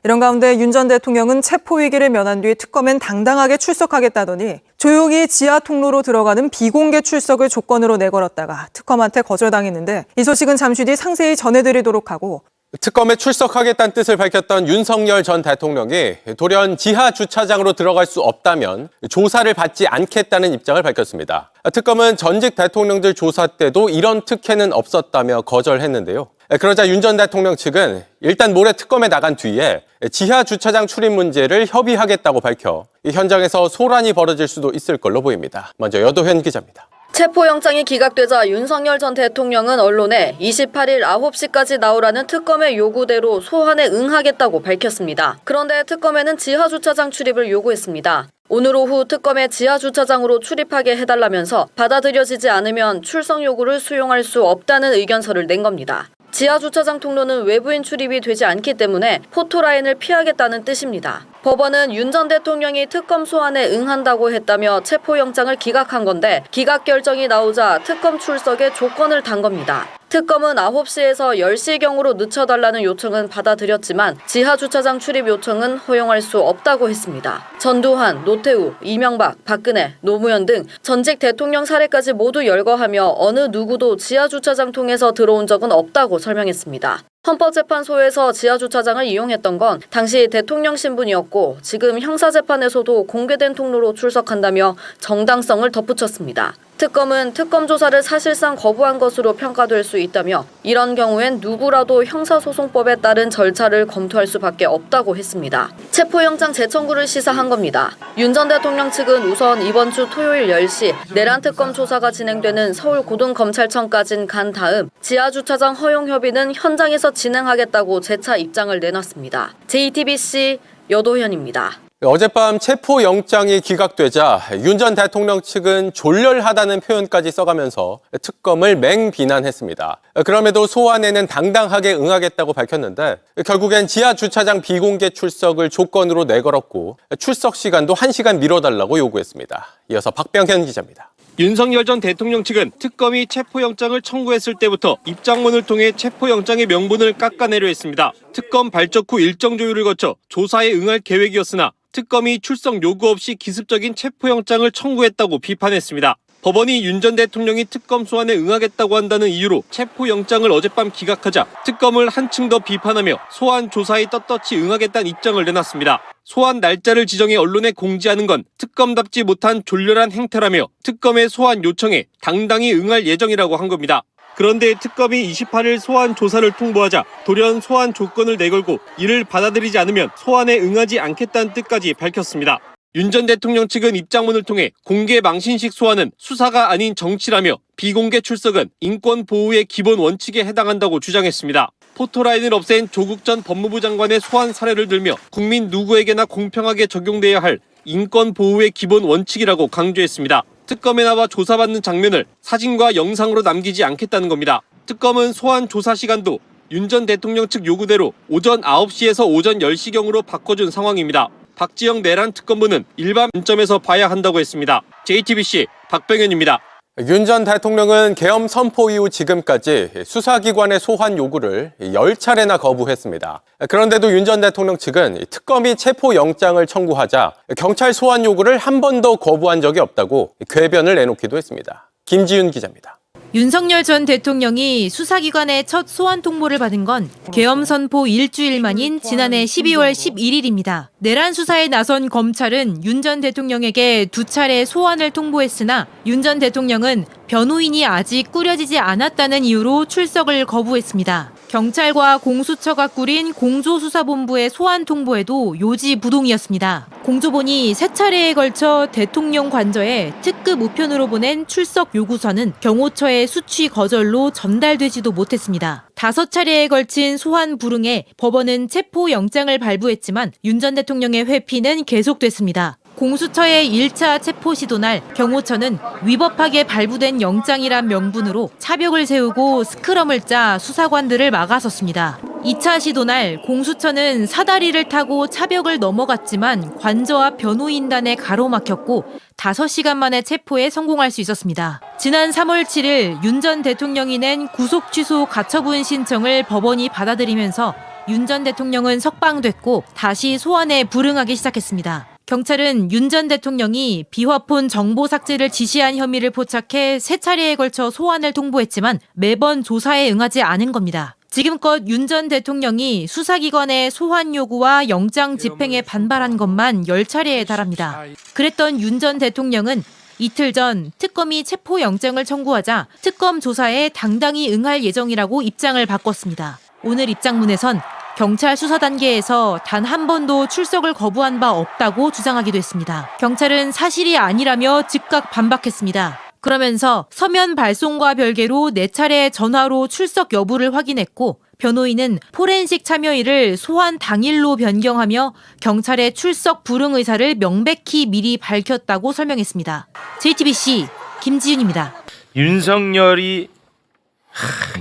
이런 가운데 윤 전 대통령은 체포위기를 면한 뒤 특검엔 당당하게 출석하겠다더니 조용히 지하 통로로 들어가는 비공개 출석을 조건으로 내걸었다가 특검한테 거절당했는데 이 소식은 잠시 뒤 상세히 전해드리도록 하고 특검에 출석하겠다는 뜻을 밝혔던 윤석열 전 대통령이 돌연 지하 주차장으로 들어갈 수 없다면 조사를 받지 않겠다는 입장을 밝혔습니다. 특검은 전직 대통령들 조사 때도 이런 특혜는 없었다며 거절했는데요. 그러자 윤 전 대통령 측은 일단 모레 특검에 나간 뒤에 지하 주차장 출입 문제를 협의하겠다고 밝혀 현장에서 소란이 벌어질 수도 있을 걸로 보입니다. 먼저 여도현 기자입니다. 체포영장이 기각되자 윤석열 전 대통령은 언론에 28일 9시까지 나오라는 특검의 요구대로 소환에 응하겠다고 밝혔습니다. 그런데 특검에는 지하주차장 출입을 요구했습니다. 오늘 오후 특검에 지하주차장으로 출입하게 해달라면서 받아들여지지 않으면 출석 요구를 수용할 수 없다는 의견서를 낸 겁니다. 지하주차장 통로는 외부인 출입이 되지 않기 때문에 포토라인을 피하겠다는 뜻입니다. 법원은 윤 전 대통령이 특검 소환에 응한다고 했다며 체포영장을 기각한 건데 기각 결정이 나오자 특검 출석에 조건을 단 겁니다. 특검은 9시에서 10시경으로 늦춰달라는 요청은 받아들였지만 지하주차장 출입 요청은 허용할 수 없다고 했습니다. 전두환, 노태우, 이명박, 박근혜, 노무현 등 전직 대통령 사례까지 모두 열거하며 어느 누구도 지하주차장 통해서 들어온 적은 없다고 설명했습니다. 헌법재판소에서 지하주차장을 이용했던 건 당시 대통령 신분이었고 지금 형사재판에서도 공개된 통로로 출석한다며 정당성을 덧붙였습니다. 특검은 특검 조사를 사실상 거부한 것으로 평가될 수 있다며 이런 경우엔 누구라도 형사소송법에 따른 절차를 검토할 수밖에 없다고 했습니다. 체포영장 재청구를 시사한 겁니다. 윤 전 대통령 측은 우선 이번 주 토요일 10시 내란 특검 조사가 진행되는 서울고등검찰청까지 간 다음 지하주차장 허용 협의는 현장에서 진행하겠다고 재차 입장을 내놨습니다. JTBC 여도현입니다. 어젯밤 체포영장이 기각되자 윤 전 대통령 측은 졸렬하다는 표현까지 써가면서 특검을 맹비난했습니다. 그럼에도 소환에는 당당하게 응하겠다고 밝혔는데 결국엔 지하주차장 비공개 출석을 조건으로 내걸었고 출석 시간도 1시간 미뤄달라고 요구했습니다. 이어서 박병현 기자입니다. 윤석열 전 대통령 측은 특검이 체포영장을 청구했을 때부터 입장문을 통해 체포영장의 명분을 깎아내려 했습니다. 특검 발족 후 일정 조율을 거쳐 조사에 응할 계획이었으나 특검이 출석 요구 없이 기습적인 체포영장을 청구했다고 비판했습니다. 법원이 윤 전 대통령이 특검 소환에 응하겠다고 한다는 이유로 체포영장을 어젯밤 기각하자 특검을 한층 더 비판하며 소환 조사에 떳떳이 응하겠다는 입장을 내놨습니다. 소환 날짜를 지정해 언론에 공지하는 건 특검답지 못한 졸렬한 행태라며 특검의 소환 요청에 당당히 응할 예정이라고 한 겁니다. 그런데 특검이 28일 소환 조사를 통보하자 돌연 소환 조건을 내걸고 이를 받아들이지 않으면 소환에 응하지 않겠다는 뜻까지 밝혔습니다. 윤 전 대통령 측은 입장문을 통해 공개 망신식 소환은 수사가 아닌 정치라며 비공개 출석은 인권 보호의 기본 원칙에 해당한다고 주장했습니다. 포토라인을 없앤 조국 전 법무부 장관의 소환 사례를 들며 국민 누구에게나 공평하게 적용돼야 할 인권 보호의 기본 원칙이라고 강조했습니다. 특검에 나와 조사받는 장면을 사진과 영상으로 남기지 않겠다는 겁니다. 특검은 소환 조사 시간도 윤 전 대통령 측 요구대로 오전 9시에서 오전 10시경으로 바꿔준 상황입니다. 박지영 내란 특검부는 일반 관점에서 봐야 한다고 했습니다. JTBC 박병현입니다. 윤 전 대통령은 계엄 선포 이후 지금까지 수사기관의 소환 요구를 10차례나 거부했습니다. 그런데도 윤 전 대통령 측은 특검이 체포영장을 청구하자 경찰 소환 요구를 한 번도 거부한 적이 없다고 궤변을 내놓기도 했습니다. 김지윤 기자입니다. 윤석열 전 대통령이 수사기관의 첫 소환 통보를 받은 건 계엄 선포 일주일 만인 지난해 12월 11일입니다. 내란 수사에 나선 검찰은 윤 전 대통령에게 2차례 소환을 통보했으나 윤 전 대통령은 변호인이 아직 꾸려지지 않았다는 이유로 출석을 거부했습니다. 경찰과 공수처가 꾸린 공조수사본부의 소환 통보에도 요지부동이었습니다. 공조본이 3차례에 걸쳐 대통령 관저에 특급 우편으로 보낸 출석 요구서는 경호처의 수취 거절로 전달되지도 못했습니다. 5차례에 걸친 소환 불응에 법원은 체포영장을 발부했지만 윤 전 대통령의 회피는 계속됐습니다. 공수처의 1차 체포 시도 날 경호처는 위법하게 발부된 영장이란 명분으로 차벽을 세우고 스크럼을 짜 수사관들을 막아섰습니다. 2차 시도 날 공수처는 사다리를 타고 차벽을 넘어갔지만 관저 앞 변호인단에 가로막혔고 5시간 만에 체포에 성공할 수 있었습니다. 지난 3월 7일 윤 전 대통령이 낸 구속 취소 가처분 신청을 법원이 받아들이면서 윤 전 대통령은 석방됐고 다시 소환에 불응하기 시작했습니다. 경찰은 윤 전 대통령이 비화폰 정보 삭제를 지시한 혐의를 포착해 3차례에 걸쳐 소환을 통보했지만 매번 조사에 응하지 않은 겁니다. 지금껏 윤 전 대통령이 수사기관의 소환 요구와 영장 집행에 반발한 것만 10차례에 달합니다. 그랬던 윤 전 대통령은 이틀 전 특검이 체포영장을 청구하자 특검 조사에 당당히 응할 예정이라고 입장을 바꿨습니다. 오늘 입장문에선 경찰 수사 단계에서 단 한 번도 출석을 거부한 바 없다고 주장하기도 했습니다. 경찰은 사실이 아니라며 즉각 반박했습니다. 그러면서 서면 발송과 별개로 4차례 전화로 출석 여부를 확인했고 변호인은 포렌식 참여일을 소환 당일로 변경하며 경찰의 출석 불응 의사를 명백히 미리 밝혔다고 설명했습니다. JTBC 김지윤입니다. 윤석열이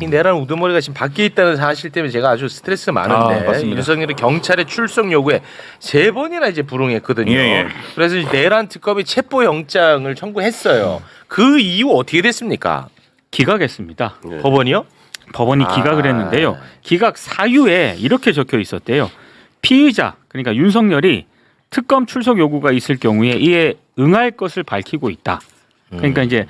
이 내란 우두머리가 지금 밖에 있다는 사실 때문에 제가 아주 스트레스 많은데 맞습니다. 윤석열이 경찰의 출석 요구에 3번이나 이제 불응했거든요. 예. 그래서 내란 특검이 체포영장을 청구했어요. 그 이후 어떻게 됐습니까? 기각했습니다. 법원이요? 법원이 기각을 했는데요. 기각 사유에 이렇게 적혀 있었대요. 피의자, 그러니까 윤석열이 특검 출석 요구가 있을 경우에 이에 응할 것을 밝히고 있다. 그러니까 이제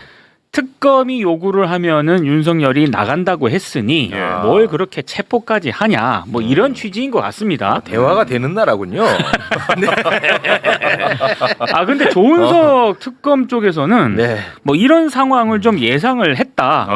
특검이 요구를 하면은 윤석열이 나간다고 했으니 뭘 그렇게 체포까지 하냐, 뭐 이런 취지인 것 같습니다. 대화가 되는 나라군요. 아 근데 조은석 특검 쪽에서는 네. 뭐 이런 상황을 좀 예상을 했다.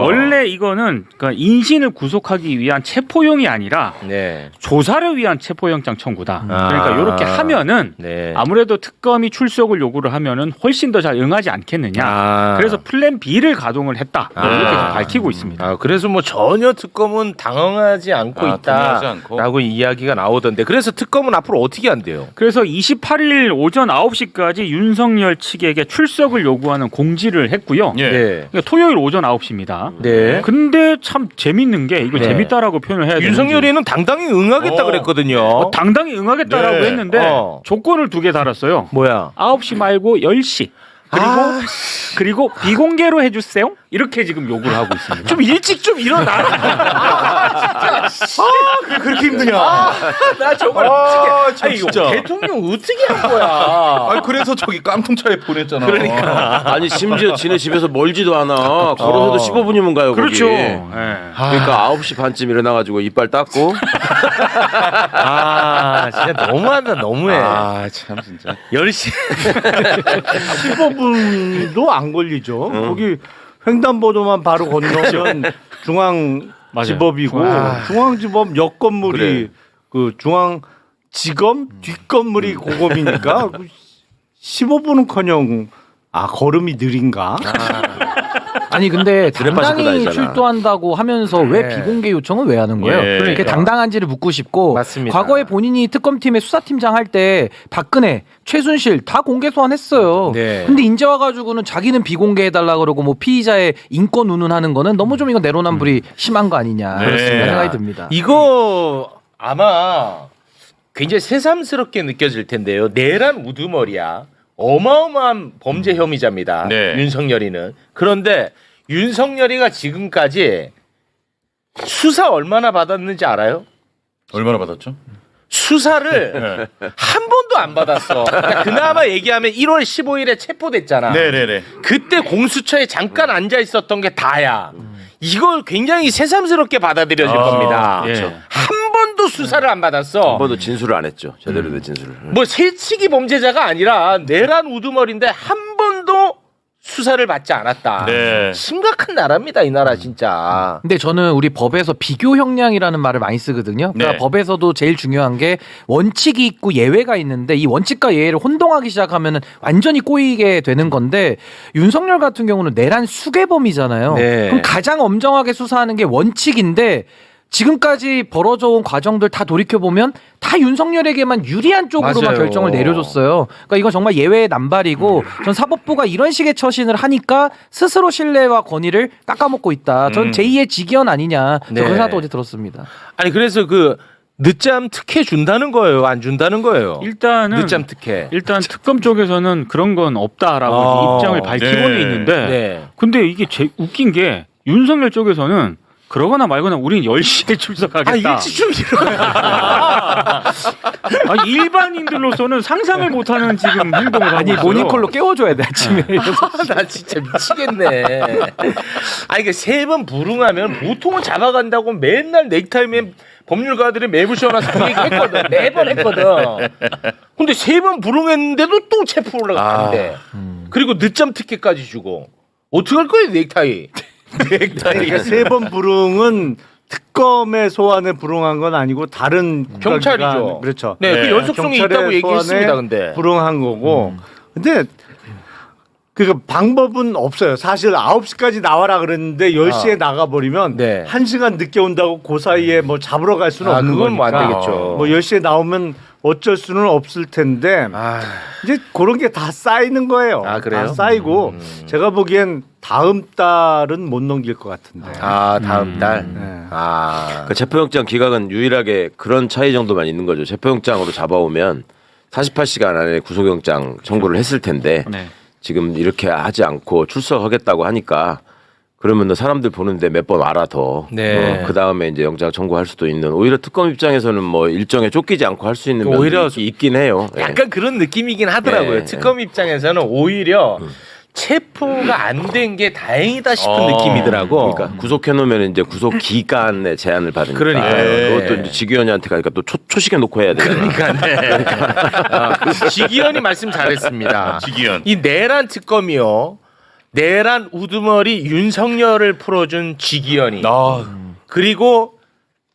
원래 이거는 그러니까 인신을 구속하기 위한 체포용이 아니라 네. 조사를 위한 체포영장 청구다. 그러니까 이렇게 하면은 네. 아무래도 특검이 출석을 요구를 하면은 훨씬 더 잘 응하지 않겠느냐. 그래서 플랜 B를 가동을 했다. 이렇게 좀 밝히고 있습니다. 그래서 뭐 전혀 특검은 당황하지 않고 당황하지 있다라고 이야기가 나오던데 그래서 특검은 앞으로 어떻게 한대요? 그래서 28일 오전 9시까지 윤석열 측에게 출석을 요구하는 공지를 했고요. 네. 그러니까 토요일 오전 9시입니다. 네. 근데 참 재밌는 게 이거 네. 재밌다라고 표현을 해야 되는지 윤석열이는 당당히 응하겠다 그랬거든요. 당당히 응하겠다라고 네. 했는데 조건을 2개 달았어요. 뭐야? 9시 말고 10시. 그리고 비공개로 해주세요. 이렇게 지금 요구를 하고 있습니다. 좀 일찍 좀 일어나. 진짜. 그렇게 힘드냐? 나 정말 어떻게? 아니, 진짜. 대통령 어떻게 한 거야? 아니 그래서 저기 깡통차에 보냈잖아. 그러니까. 아니 심지어 지네 집에서 멀지도 않아. 걸어서도 15분이면 가요. 그렇죠. 거기. 예. 그러니까 9시 반쯤 일어나가지고 이빨 닦고. 진짜 너무한다, 너무해. 참 진짜. 10시. 15분도 안 걸리죠. 거기 횡단보도만 바로 건너면 중앙지법이고 중앙지법 옆 건물이 그래. 그 중앙지검 뒷 건물이 고검이니까 15분은커녕 걸음이 느린가? 아니 근데 드레빠 신고 당당히 다니잖아. 출두한다고 하면서 왜 비공개 요청은 왜 하는 거예요? 예. 그렇게 당당한지를 묻고 싶고 맞습니다. 과거에 본인이 특검팀의 수사팀장 할 때 박근혜, 최순실 다 공개 소환했어요. 네. 근데 이제 와가지고는 자기는 비공개해달라 그러고 뭐 피의자의 인권 운운하는 거는 너무 좀 이거 내로남불이 심한 거 아니냐 네. 그렇습니다. 생각이 듭니다. 이거 아마 굉장히 새삼스럽게 느껴질 텐데요. 내란 우두머리야. 어마어마한 범죄 혐의자입니다. 네. 윤석열이는. 그런데 윤석열이가 지금까지 수사 얼마나 받았는지 알아요? 얼마나 받았죠? 수사를 한 번도 안 받았어. 그러니까 그나마 얘기하면 1월 15일에 체포됐잖아. 네네네. 그때 공수처에 잠깐 앉아 있었던 게 다야. 이걸 굉장히 새삼스럽게 받아들여질 겁니다. 예. 한 번도 수사를 안 받았어. 한 번도 진술을 안 했죠. 제대로 된 진술을. 뭐 세치기 범죄자가 아니라 내란 우두머리인데 한 번도 수사를 받지 않았다. 네. 심각한 나라입니다, 이 나라 진짜. 근데 저는 우리 법에서 비교 형량이라는 말을 많이 쓰거든요. 그러니까 네. 법에서도 제일 중요한 게 원칙이 있고 예외가 있는데 이 원칙과 예외를 혼동하기 시작하면은 완전히 꼬이게 되는 건데 윤석열 같은 경우는 내란 수괴범이잖아요. 네. 그럼 가장 엄정하게 수사하는 게 원칙인데 지금까지 벌어져 온 과정들 다 돌이켜보면 다 윤석열에게만 유리한 쪽으로만 맞아요. 결정을 내려줬어요. 그러니까 이건 정말 예외의 남발이고 전 사법부가 이런 식의 처신을 하니까 스스로 신뢰와 권위를 깎아먹고 있다. 전 제2의 직연 아니냐. 저 네. 그런 생각도 어제 들었습니다. 아니 그래서 그 늦잠 특혜 준다는 거예요, 안 준다는 거예요? 일단은 늦잠 특혜. 일단 특검 쪽에서는 그런 건 없다라고 입장을 밝히고는 네. 있는데 네. 근데 이게 웃긴 게 윤석열 쪽에서는 그러거나 말거나 우린 10시에 출석하겠다. 일찍 좀 일어나. 일반인들로서는 상상을 못하는 지금 행동을 하고 아니 있어요. 모닝콜로 깨워줘야 돼 아침에. 나 진짜 미치겠네. 아니 그 세 번 불응하면 보통은 잡아간다고 맨날 넥타이맨 법률가들이 매부 씌워놔서 그 얘기 했거든. 매번 했거든. 근데 세 번 불응했는데도 또 체포 올라갔는데. 그리고 늦잠 티켓까지 주고. 어떻게 할 거예요 넥타이? 그러니까 세 번 불응은 특검의 소환에 불응한 건 아니고 다른 경찰이죠. 국가기관, 그렇죠. 네, 그 연속성이 경찰의 있다고 얘기했습니다. 소환에 근데 불응한 거고. 근데 그 방법은 없어요. 사실 9시까지 나와라 그랬는데 10시에 나가버리면 네. 1시간 늦게 온다고 그 사이에 뭐 잡으러 갈 수는 없는 그건 뭐 거니까. 안 되겠죠. 뭐 10시에 나오면 어쩔 수는 없을 텐데 이제 그런 게 다 쌓이는 거예요. 그래요? 다 쌓이고 제가 보기엔 다음 달은 못 넘길 것 같은데. 다음 달. 네. 그 체포영장 기각은 유일하게 그런 차이 정도만 있는 거죠. 체포영장으로 잡아오면 48시간 안에 구속영장 청구를 했을 텐데 네. 지금 이렇게 하지 않고 출석하겠다고 하니까 그러면 사람들 보는데 몇 번 알아 더. 네. 그 다음에 이제 영장 청구할 수도 있는. 오히려 특검 입장에서는 뭐 일정에 쫓기지 않고 할 수 있는 면이 오히려 있긴 해요. 약간 그런 느낌이긴 하더라고요. 네. 특검 입장에서는 오히려 체포가 안 된 게 다행이다 싶은 느낌이더라고. 그러니까 구속해놓으면 이제 구속 기간의 제한을 받으니까. 그러니까요. 그것도 이제 지기현이한테 가니까 또 초식에 놓고 해야 되잖아. 지기현이 말씀 잘했습니다. 지기현. 이 내란 특검이요. 내란 우두머리 윤석열을 풀어준 지기현이. 그리고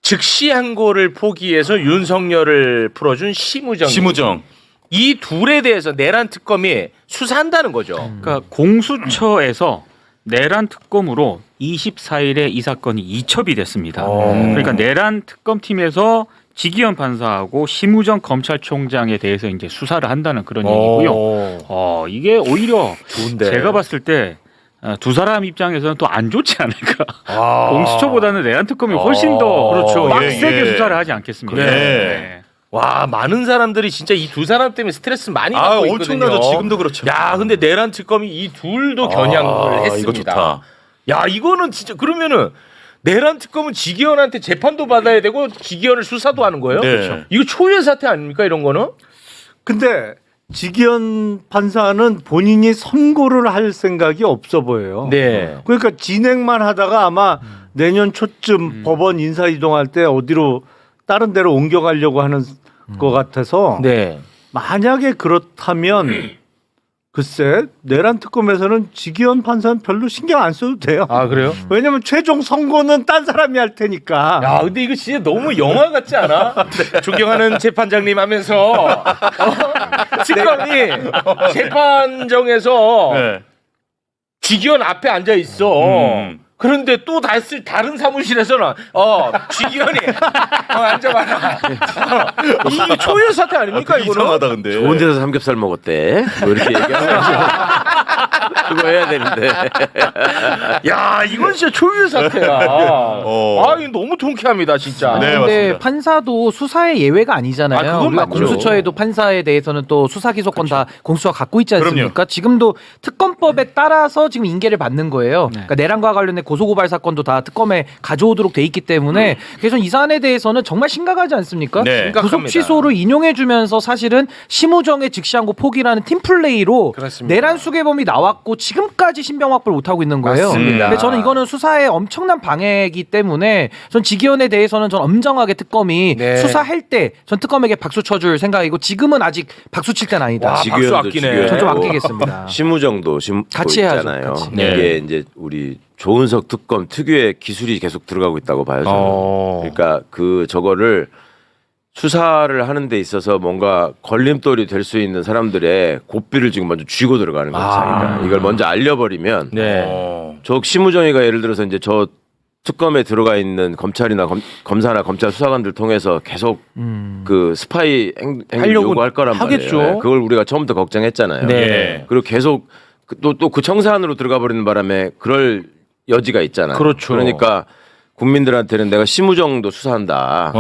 즉시 항고를 포기해서 윤석열을 풀어준 심우정이. 심우정. 이 둘에 대해서 내란 특검이 수사한다는 거죠. 그러니까 공수처에서 내란 특검으로 24일에 이 사건이 이첩이 됐습니다. 그러니까 내란 특검팀에서 지기현 판사하고 심우정 검찰총장에 대해서 이제 수사를 한다는 그런 얘기고요. 이게 오히려 좋은데. 제가 봤을 때 두 사람 입장에서는 또 안 좋지 않을까. 공수처보다는 내란 특검이 훨씬 더 그렇죠. 빡세게 예. 수사를 하지 않겠습니까? 네. 와, 많은 사람들이 진짜 이 두 사람 때문에 스트레스 많이 받고 있거든요. 엄청나죠. 지금도 그렇죠. 야, 근데 내란 특검이 이 둘도 겨냥을 했습니다. 이거 좋다. 야, 이거는 진짜 그러면은 내란 특검은 지기현한테 재판도 받아야 되고 지기현을 수사도 하는 거예요? 네. 그렇죠. 이거 초유의 사태 아닙니까 이런 거는? 근데 지기현 판사는 본인이 선고를 할 생각이 없어 보여요. 네. 그러니까 진행만 하다가 아마 내년 초쯤 법원 인사 이동할 때 어디로 다른 데로 옮겨가려고 하는 것 같아서 네. 만약에 그렇다면 글쎄 내란 특검에서는 지기현 판사는 별로 신경 안 써도 돼요. 아, 그래요? 왜냐면 최종 선고는 딴 사람이 할 테니까. 야, 근데 이거 진짜 너무 영화 같지 않아? 존경하는 재판장님 하면서 특검이 재판정에서 네. 지기현 앞에 앉아 있어. 그런데 또 다른 사무실에서는 지기현이 앉아봐라. 이게 초유의 사태 아닙니까 이거는? 이상하다 근데. 좋은 데서 삼겹살 먹었대. 뭐 이렇게 얘기하면 그거 해야 되는데. 야, 이건 진짜 초유의 사태야. 아, 이거 너무 통쾌합니다 진짜. 네, 근데 맞습니다. 판사도 수사의 예외가 아니잖아요. 아, 그건 우리가 맞죠. 공수처에도 판사에 대해서는 또 수사 기소권 다 공수처가 갖고 있지 않습니까? 그럼요. 지금도 특검법에 따라서 지금 인계를 받는 거예요. 그러니까 내란과 관련된 고소고발 사건도 다 특검에 가져오도록 돼 있기 때문에 그래서 이 사안에 대해서는 정말 심각하지 않습니까? 네. 구속 심각합니다. 취소를 인용해주면서 사실은 심우정의 즉시항고 포기라는 팀플레이로 그렇습니다. 내란 수괴범이 나왔고 지금까지 신병 확보를 못하고 있는 거예요. 맞습니다. 근데 저는 이거는 수사에 엄청난 방해이기 때문에 전 지기현에 대해서는 전 엄정하게 특검이 네. 수사할 때 전 특검에게 박수 쳐줄 생각이고 지금은 아직 박수 칠 때는 아니다. 와, 박수 지기현도 아끼네. 전 좀 지기현이고 아끼겠습니다. 심우정도 같이 해야죠, 있잖아요. 같이. 네. 이게 이제 우리 조은석 특검 특유의 기술이 계속 들어가고 있다고 봐요. 저는. 그러니까 저거를 수사를 하는 데 있어서 뭔가 걸림돌이 될 수 있는 사람들의 고삐를 지금 먼저 쥐고 들어가는 거죠. 자기가. 이걸 먼저 알려버리면 네. 저 심우정이가 예를 들어서 이제 저 특검에 들어가 있는 검찰이나 검사나 검찰 수사관들 통해서 계속 그 스파이 행위 하려고 요구할 거란 하겠죠. 말이에요. 네, 그걸 우리가 처음부터 걱정했잖아요. 네. 그리고 계속 또 그 청사안으로 들어가 버리는 바람에 그럴 여지가 있잖아요. 그렇죠. 그러니까 국민들한테는 내가 심우정도 수사한다.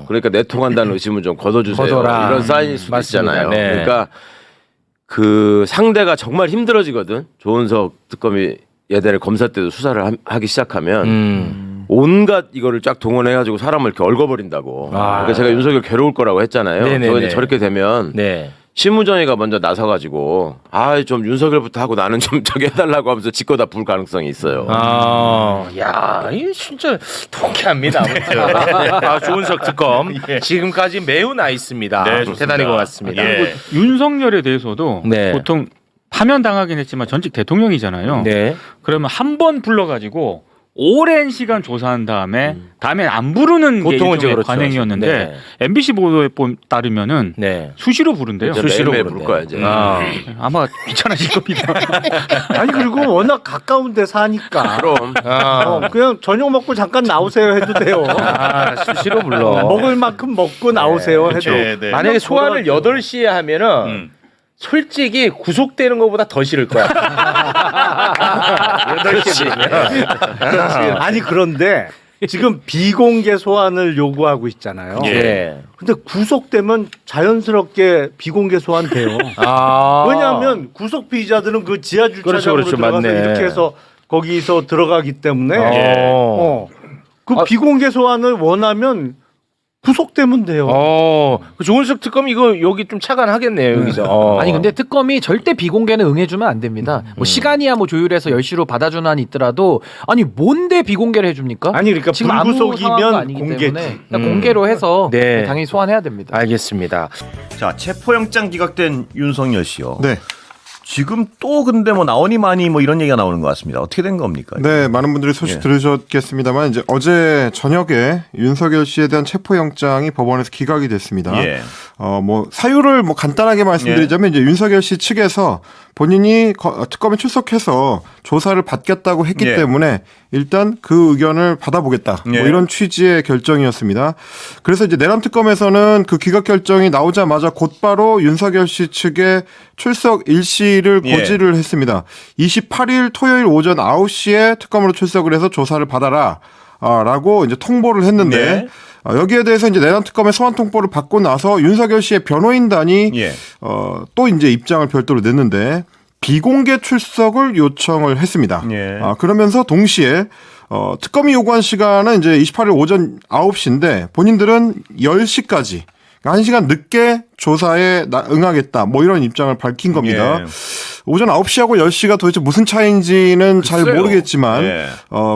그러니까 내통한다는 의심은 좀 걷어주세요. 걷어라. 이런 사인일 수도 맞습니다. 있잖아요. 네. 그러니까 그 상대가 정말 힘들어지거든. 조은석 특검이 얘들을 검사 때도 수사를 하기 시작하면 온갖 이거를 쫙 동원해가지고 사람을 이렇게 얽어버린다고. 그러니까 제가 윤석열 괴로울 거라고 했잖아요. 네네네. 저는 이제 저렇게 되면 네. 신무정이가 먼저 나서가지고 좀 윤석열부터 하고 나는 좀 저기 해달라고 하면서 짓거다 부을 가능성이 있어요. 야, 이 진짜 통쾌합니다. 아무튼 조은석 특검 지금까지 매우 나있습니다. 네, 좋습니다. 대단히 고맙습니다. 예. 윤석열에 대해서도 네. 보통 파면 당하긴 했지만 전직 대통령이잖아요. 네. 그러면 한 번 불러가지고 오랜 시간 조사한 다음엔 안 부르는 게 보통은 일종의 그렇죠. 관행이었는데 네. MBC 보도에 따르면은 네. 수시로 부른대요. 수시로 매일 부른대요. 부를 거야 이제. 아마 귀찮아질 겁니다. 아니 그리고 워낙 가까운 데 사니까 그럼. 그냥 저녁 먹고 잠깐 나오세요 해도 돼요. 수시로 불러. 먹을 만큼 먹고 나오세요 해도. 네, 네. 만약에 소환을 8시에 하면은 솔직히 구속되는 것보다 더 싫을 거야. 8시에 되면. 아니 그런데 지금 비공개 소환을 요구하고 있잖아요. 예. 근데 구속되면 자연스럽게 비공개 소환돼요. 왜냐하면 구속 피의자들은 그 지하 주차장으로 그렇죠, 들어가서 맞네. 이렇게 해서 거기서 들어가기 때문에 그 아. 비공개 소환을 원하면 구속되면 돼요. 그 조은석 특검 이거 여기 좀 차관하겠네요 여기서. 아니 근데 특검이 절대 비공개는 응해주면 안 됩니다. 뭐 시간이야 뭐 조율해서 10시로 받아주는 한이 있더라도 아니 뭔데 비공개를 해줍니까? 아니 그러니까 지금 아무 상황도 불구속이면 아니기 공개지. 때문에 그냥 공개로 해서 네. 당연히 소환해야 됩니다. 알겠습니다. 자, 체포영장 기각된 윤석열 씨요. 네. 지금 또 근데 뭐 나오니 많이 뭐 이런 얘기가 나오는 것 같습니다. 어떻게 된 겁니까? 네, 많은 분들이 소식 들으셨겠습니다만 이제 어제 저녁에 윤석열 씨에 대한 체포영장이 법원에서 기각이 됐습니다. 예. 뭐 사유를 뭐 간단하게 말씀드리자면 이제 윤석열 씨 측에서 본인이 특검에 출석해서 조사를 받겠다고 했기 예. 때문에 일단 그 의견을 받아보겠다. 예. 뭐 이런 취지의 결정이었습니다. 그래서 이제 내란 특검에서는 그 기각 결정이 나오자마자 곧바로 윤석열 씨 측에 출석 일시를 예. 고지를 했습니다. 28일 토요일 오전 9시에 특검으로 출석을 해서 조사를 받아라. 라고 이제 통보를 했는데 네. 여기에 대해서 이제 내란 특검의 소환 통보를 받고 나서 윤석열 씨의 변호인단이 예. 또 이제 입장을 별도로 냈는데 비공개 출석을 요청을 했습니다. 예. 그러면서 동시에 특검이 요구한 시간은 이제 28일 오전 9시인데 본인들은 10시까지 1시간 늦게 조사에 응하겠다. 뭐 이런 입장을 밝힌 겁니다. 예. 오전 9시하고 10시가 도대체 무슨 차이인지는 잘 글쎄요. 모르겠지만 예.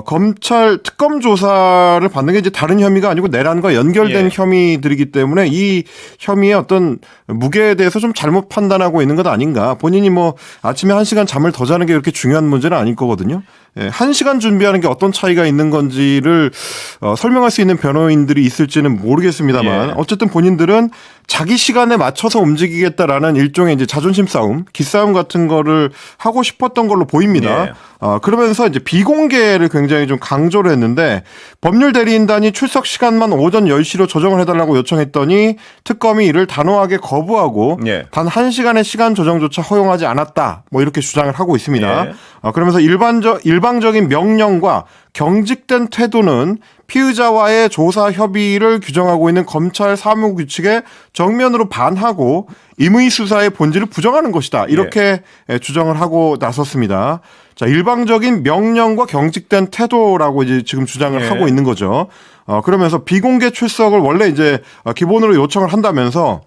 검찰 특검 조사를 받는 게 이제 다른 혐의가 아니고 내란과 연결된 예. 혐의들이기 때문에 이 혐의의 어떤 무게에 대해서 좀 잘못 판단하고 있는 것 아닌가. 본인이 뭐 아침에 1시간 잠을 더 자는 게 그렇게 중요한 문제는 아닐 거거든요. 1시간 준비하는 게 어떤 차이가 있는 건지를 설명할 수 있는 변호인들이 있을지는 모르겠습니다만 예. 어쨌든 본인들은 자기 시간에 맞춰서 움직이겠다라는 일종의 이제 자존심 싸움, 기싸움 같은 거를 하고 싶었던 걸로 보입니다. 예. 그러면서 이제 비공개를 굉장히 좀 강조를 했는데 법률 대리인단이 출석 시간만 오전 10시로 조정을 해달라고 요청했더니 특검이 이를 단호하게 거부하고 예. 단 1시간의 시간 조정조차 허용하지 않았다. 뭐 이렇게 주장을 하고 있습니다. 예. 그러면서 일방적인 명령과 경직된 태도는 피의자와의 조사 협의를 규정하고 있는 검찰 사무규칙에 정면으로 반하고 임의 수사의 본질을 부정하는 것이다. 이렇게 주장을 하고 나섰습니다. 자, 일방적인 명령과 경직된 태도라고 이제 지금 주장을 하고 있는 거죠. 그러면서 비공개 출석을 원래 이제 기본으로 요청을 한다면서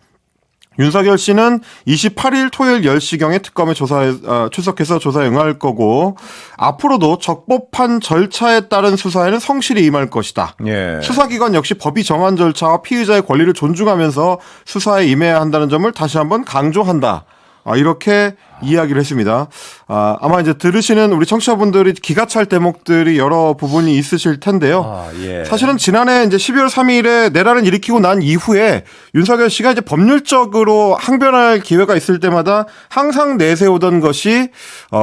윤석열 씨는 28일 토요일 10시경에 특검에 출석해서 조사에 응할 거고 앞으로도 적법한 절차에 따른 수사에는 성실히 임할 것이다. 예. 수사기관 역시 법이 정한 절차와 피의자의 권리를 존중하면서 수사에 임해야 한다는 점을 다시 한번 강조한다. 이렇게 이야기를 했습니다. 아마 이제 들으시는 우리 청취자분들이 기가 찰 대목들이 여러 부분이 있으실 텐데요. 예. 사실은 지난해 이제 12월 3일에 내란을 일으키고 난 이후에 윤석열 씨가 이제 법률적으로 항변할 기회가 있을 때마다 항상 내세우던 것이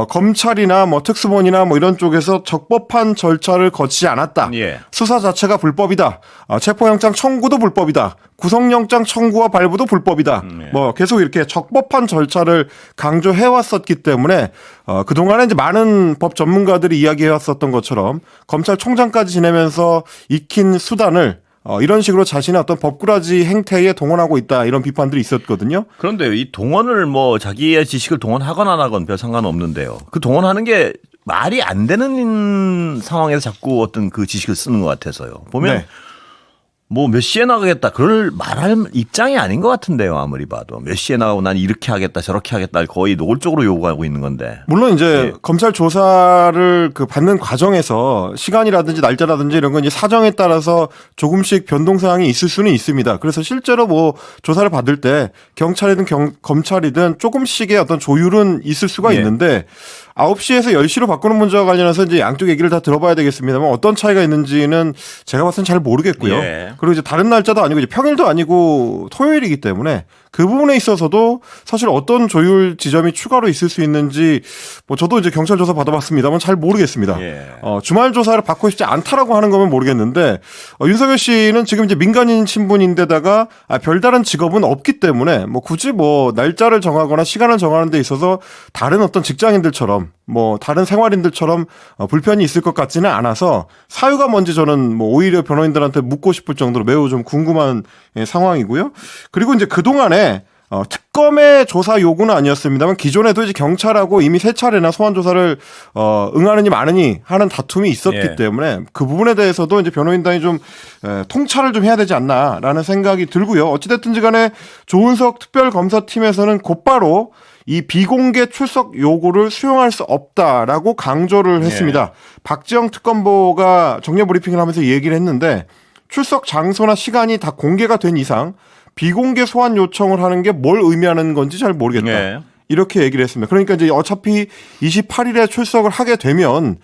검찰이나 뭐 특수본이나 뭐 이런 쪽에서 적법한 절차를 거치지 않았다. 예. 수사 자체가 불법이다. 체포영장 청구도 불법이다. 구속영장 청구와 발부도 불법이다. 뭐 계속 이렇게 적법한 절차를 강조해왔었기 때문에 그동안에 이제 많은 법 전문가들이 이야기해왔었던 것처럼 검찰총장까지 지내면서 익힌 수단을 이런 식으로 자신의 어떤 법꾸라지 행태에 동원하고 있다 이런 비판들이 있었거든요. 그런데 이 동원을 뭐 자기의 지식을 동원하거나 안 하건 별 상관없는데요. 그 동원하는 게 말이 안 되는 상황에서 자꾸 어떤 그 지식을 쓰는 것 같아서요. 보면 네. 뭐 몇 시에 나가겠다 그걸 말할 입장이 아닌 것 같은데요. 아무리 봐도 몇 시에 나가고 난 이렇게 하겠다 저렇게 하겠다 거의 노골적으로 요구하고 있는 건데. 물론 이제 검찰 조사를 그 받는 과정에서 시간이라든지 날짜라든지 이런 건 이제 사정에 따라서 조금씩 변동 사항이 있을 수는 있습니다. 그래서 실제로 뭐 조사를 받을 때 경찰이든 검찰이든 조금씩의 어떤 조율은 있을 수가 있는데 9시에서 10시로 바꾸는 문제와 관련해서 이제 양쪽 얘기를 다 들어봐야 되겠습니다만 어떤 차이가 있는지는 제가 봤을 땐 잘 모르겠고요. 예. 그리고 이제 다른 날짜도 아니고 이제 평일도 아니고 토요일이기 때문에 그 부분에 있어서도 사실 어떤 조율 지점이 추가로 있을 수 있는지 뭐 저도 이제 경찰 조사 받아봤습니다만 잘 모르겠습니다. 예. 주말 조사를 받고 싶지 않다라고 하는 거면 모르겠는데 윤석열 씨는 지금 이제 민간인 신분인데다가 별다른 직업은 없기 때문에 뭐 굳이 뭐 날짜를 정하거나 시간을 정하는 데 있어서 다른 어떤 직장인들처럼 뭐 다른 생활인들처럼 불편이 있을 것 같지는 않아서 사유가 뭔지 저는 뭐 오히려 변호인들한테 묻고 싶을 정도로 매우 좀 궁금한 상황이고요. 그리고 이제 그동안에 특검의 조사 요구는 아니었습니다만 기존에도 이제 경찰하고 이미 3차례나 소환 조사를 응하느니 마느니 하는 다툼이 있었기 때문에 그 부분에 대해서도 이제 변호인단이 좀 통찰을 좀 해야 되지 않나라는 생각이 들고요. 어찌됐든지 간에 조은석 특별검사팀에서는 곧바로 이 비공개 출석 요구를 수용할 수 없다라고 강조를 했습니다. 박지영 특검보가 정례 브리핑을 하면서 얘기를 했는데 출석 장소나 시간이 다 공개가 된 이상 비공개 소환 요청을 하는 게 뭘 의미하는 건지 잘 모르겠다. 이렇게 얘기를 했습니다. 그러니까 이제 어차피 28일에 출석을 하게 되면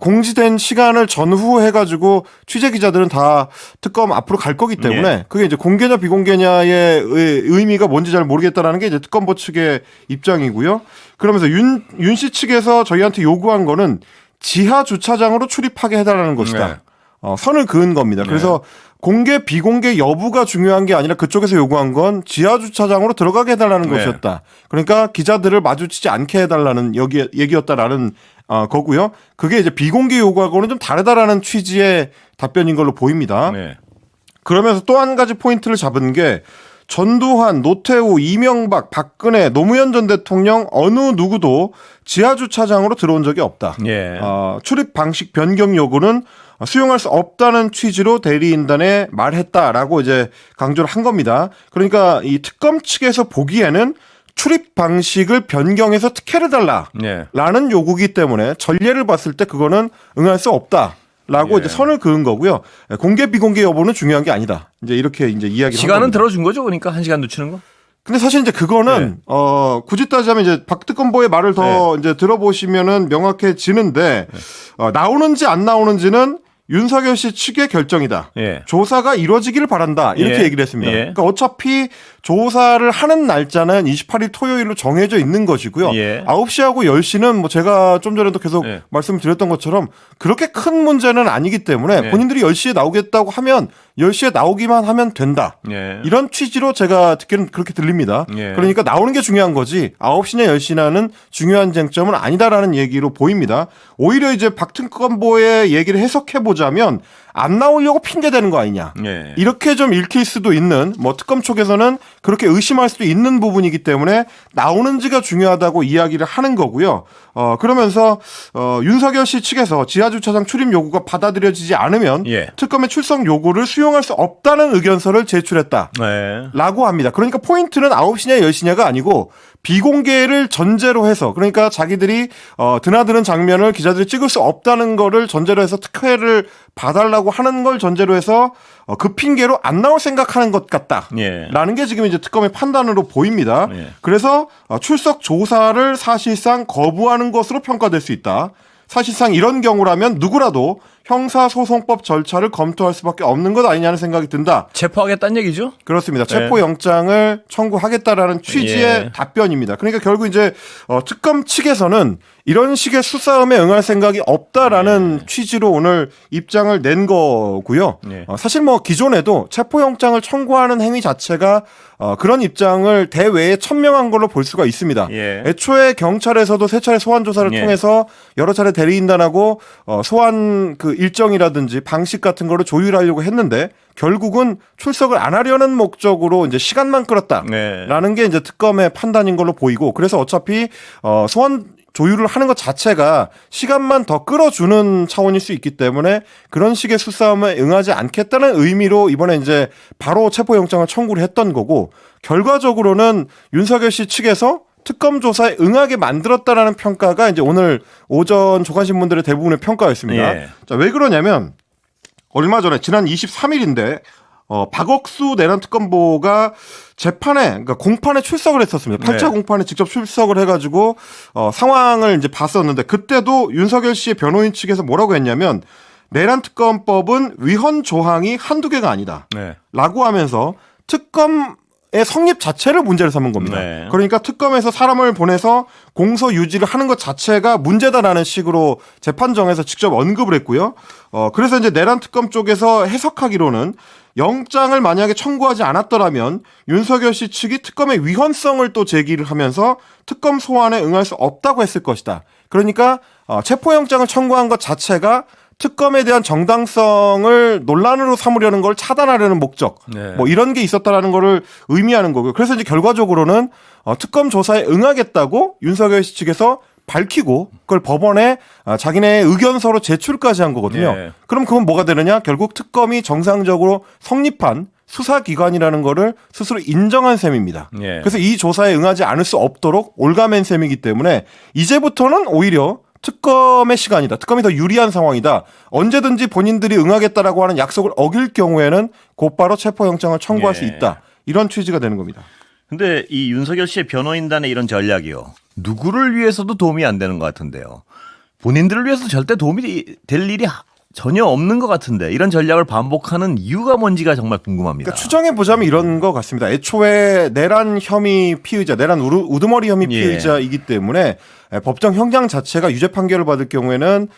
공지된 시간을 전후해가지고 취재 기자들은 다 특검 앞으로 갈 거기 때문에 그게 이제 공개냐 비공개냐의 의미가 뭔지 잘 모르겠다라는 게 이제 특검보 측의 입장이고요. 그러면서 윤 씨 측에서 저희한테 요구한 거는 지하 주차장으로 출입하게 해달라는 것이다. 선을 그은 겁니다. 그래서 공개 비공개 여부가 중요한 게 아니라 그쪽에서 요구한 건 지하 주차장으로 들어가게 해달라는 것이었다. 그러니까 기자들을 마주치지 않게 해달라는 얘기였다라는 거고요. 그게 이제 비공개 요구하고는 좀 다르다라는 취지의 답변인 걸로 보입니다. 그러면서 또 한 가지 포인트를 잡은 게 전두환, 노태우, 이명박, 박근혜, 노무현 전 대통령 어느 누구도 지하 주차장으로 들어온 적이 없다. 출입 방식 변경 요구는 수용할 수 없다는 취지로 대리인단에 말했다라고 이제 강조를 한 겁니다. 그러니까 이 특검 측에서 보기에는 출입 방식을 변경해서 특혜를 달라라는 요구기 때문에 전례를 봤을 때 그거는 응할 수 없다라고 이제 선을 그은 거고요. 공개 비공개 여부는 중요한 게 아니다. 이제 이렇게 이제 이야기를 시간은 들어준 거죠, 그러니까 1시간 늦추는 거? 근데 사실 이제 그거는 굳이 따지자면 이제 박 특검보의 말을 더 이제 들어보시면은 명확해지는데 나오는지 안 나오는지는 윤석열 씨 측의 결정이다. 조사가 이루어지기를 바란다. 이렇게 얘기를 했습니다. 그러니까 어차피 조사를 하는 날짜는 28일 토요일로 정해져 있는 것이고요. 9시하고 10시는 뭐 제가 좀 전에도 계속 말씀을 드렸던 것처럼 그렇게 큰 문제는 아니기 때문에 본인들이 10시에 나오겠다고 하면 10시에 나오기만 하면 된다. 이런 취지로 제가 듣기는 그렇게 들립니다. 그러니까 나오는 게 중요한 거지 9시냐 10시냐는 중요한 쟁점은 아니다라는 얘기로 보입니다. 오히려 이제 박특검보의 얘기를 해석해보자면 안 나오려고 핑계대는 거 아니냐. 이렇게 좀 읽힐 수도 있는 뭐 특검 쪽에서는 그렇게 의심할 수도 있는 부분이기 때문에 나오는지가 중요하다고 이야기를 하는 거고요. 그러면서 윤석열 씨 측에서 지하주차장 출입 요구가 받아들여지지 않으면 특검의 출석 요구를 수용할 수 없다는 의견서를 제출했다라고 합니다. 그러니까 포인트는 9시냐 10시냐가 아니고 비공개를 전제로 해서 그러니까 자기들이 드나드는 장면을 기자들이 찍을 수 없다는 거를 전제로 해서 특혜를 봐달라고 하는 걸 전제로 해서 그 핑계로 안 나올 생각하는 것 같다라는 게 지금 이제 특검의 판단으로 보입니다. 그래서 출석 조사를 사실상 거부하는 것으로 평가될 수 있다. 사실상 이런 경우라면 누구라도 형사소송법 절차를 검토할 수밖에 없는 것 아니냐는 생각이 든다. 체포하겠다는 얘기죠? 그렇습니다. 체포영장을 청구하겠다라는 취지의 답변입니다. 그러니까 결국 이제 특검 측에서는 이런 식의 수싸움에 응할 생각이 없다라는 취지로 오늘 입장을 낸 거고요. 사실 뭐 기존에도 체포영장을 청구하는 행위 자체가 그런 입장을 대외에 천명한 걸로 볼 수가 있습니다. 애초에 경찰에서도 3차례 소환 조사를 통해서 여러 차례 대리인단하고 소환 그 일정이라든지 방식 같은 거를 조율하려고 했는데 결국은 출석을 안 하려는 목적으로 이제 시간만 끌었다라는 게 이제 특검의 판단인 걸로 보이고 그래서 어차피 소환 조율을 하는 것 자체가 시간만 더 끌어주는 차원일 수 있기 때문에 그런 식의 수싸움에 응하지 않겠다는 의미로 이번에 이제 바로 체포영장을 청구를 했던 거고, 결과적으로는 윤석열 씨 측에서 특검 조사에 응하게 만들었다라는 평가가 이제 오늘 오전 조간신문들의 대부분의 평가였습니다. 예. 자, 왜 그러냐면 얼마 전에 지난 23일인데 박억수 내란 특검보가 재판에, 그러니까 공판에 출석을 했었습니다. 8차 네. 공판에 직접 출석을 해가지고 상황을 이제 봤었는데, 그때도 윤석열 씨의 변호인 측에서 뭐라고 했냐면 내란 특검법은 위헌 조항이 한두 개가 아니다. 네. 라고 하면서 특검의 성립 자체를 문제를 삼은 겁니다. 네. 그러니까 특검에서 사람을 보내서 공소 유지를 하는 것 자체가 문제다라는 식으로 재판정에서 직접 언급을 했고요. 그래서 이제 내란 특검 쪽에서 해석하기로는 영장을 만약에 청구하지 않았더라면 윤석열 씨 측이 특검의 위헌성을 또 제기를 하면서 특검 소환에 응할 수 없다고 했을 것이다. 그러니까 체포영장을 청구한 것 자체가 특검에 대한 정당성을 논란으로 삼으려는 걸 차단하려는 목적, 네. 뭐 이런 게 있었다라는 거를 의미하는 거고요. 그래서 이제 결과적으로는 특검 조사에 응하겠다고 윤석열 씨 측에서 밝히고 그걸 법원에 자기네 의견서로 제출까지 한 거거든요. 네. 그럼 그건 뭐가 되느냐? 결국 특검이 정상적으로 성립한 수사기관이라는 거를 스스로 인정한 셈입니다. 예. 그래서 이 조사에 응하지 않을 수 없도록 올가맨 셈이기 때문에 이제부터는 오히려 특검의 시간이다. 특검이 더 유리한 상황이다. 언제든지 본인들이 응하겠다라고 하는 약속을 어길 경우에는 곧바로 체포영장을 청구할 예. 수 있다. 이런 취지가 되는 겁니다. 근데 이 윤석열 씨의 변호인단의 이런 전략이요. 누구를 위해서도 도움이 안 되는 것 같은데요. 본인들을 위해서 절대 도움이 될 일이 전혀 없는 것 같은데 이런 전략을 반복하는 이유가 뭔지가 정말 궁금합니다. 그러니까 추정해 보자면 이런 것 같습니다. 애초에 내란 혐의 피의자, 내란 우두머리 혐의 예. 피의자이기 때문에 법정 형량 자체가 유죄 판결을 받을 경우에는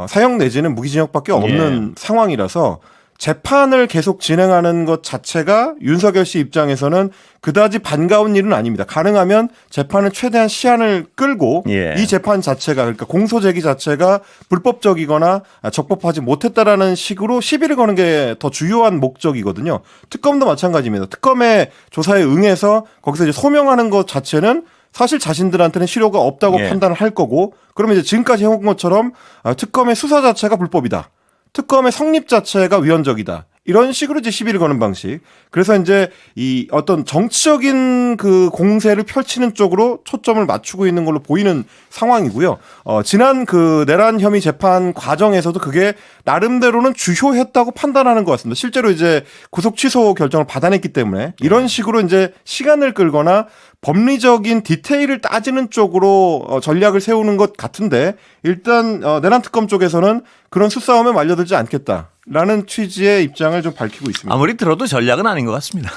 사형 내지는 무기징역밖에 없는 상황이라서 재판을 계속 진행하는 것 자체가 윤석열 씨 입장에서는 그다지 반가운 일은 아닙니다. 가능하면 재판을 최대한 시한을 끌고 예. 이 재판 자체가, 그러니까 공소 제기 자체가 불법적이거나 적법하지 못했다라는 식으로 시비를 거는 게 더 주요한 목적이거든요. 특검도 마찬가지입니다. 특검의 조사에 응해서 거기서 이제 소명하는 것 자체는 사실 자신들한테는 실효가 없다고 예. 판단을 할 거고, 그러면 이제 지금까지 해온 것처럼 특검의 수사 자체가 불법이다. 특검의 성립 자체가 위헌적이다. 이런 식으로 이제 시비를 거는 방식. 그래서 이제 이 어떤 정치적인 그 공세를 펼치는 쪽으로 초점을 맞추고 있는 걸로 보이는 상황이고요. 지난 그 내란 혐의 재판 과정에서도 그게 나름대로는 주효했다고 판단하는 것 같습니다. 실제로 이제 구속 취소 결정을 받아냈기 때문에 이런 식으로 이제 시간을 끌거나 법리적인 디테일을 따지는 쪽으로 전략을 세우는 것 같은데, 일단 내란 특검 쪽에서는 그런 수싸움에 말려들지 않겠다라는 취지의 입장을 좀 밝히고 있습니다. 아무리 들어도 전략은 아닌 것 같습니다.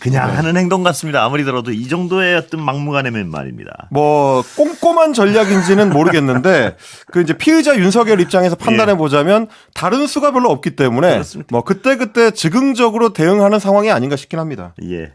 그냥 하는 행동 같습니다. 아무리 들어도 이 정도의 어떤 막무가내면 말입니다. 뭐 꼼꼼한 전략인지는 모르겠는데 그 이제 피의자 윤석열 입장에서 판단해 보자면 다른 수가 별로 없기 때문에 그렇습니다. 뭐 그때 즉흥적으로 대응하는 상황이 아닌가 싶긴 합니다. 예.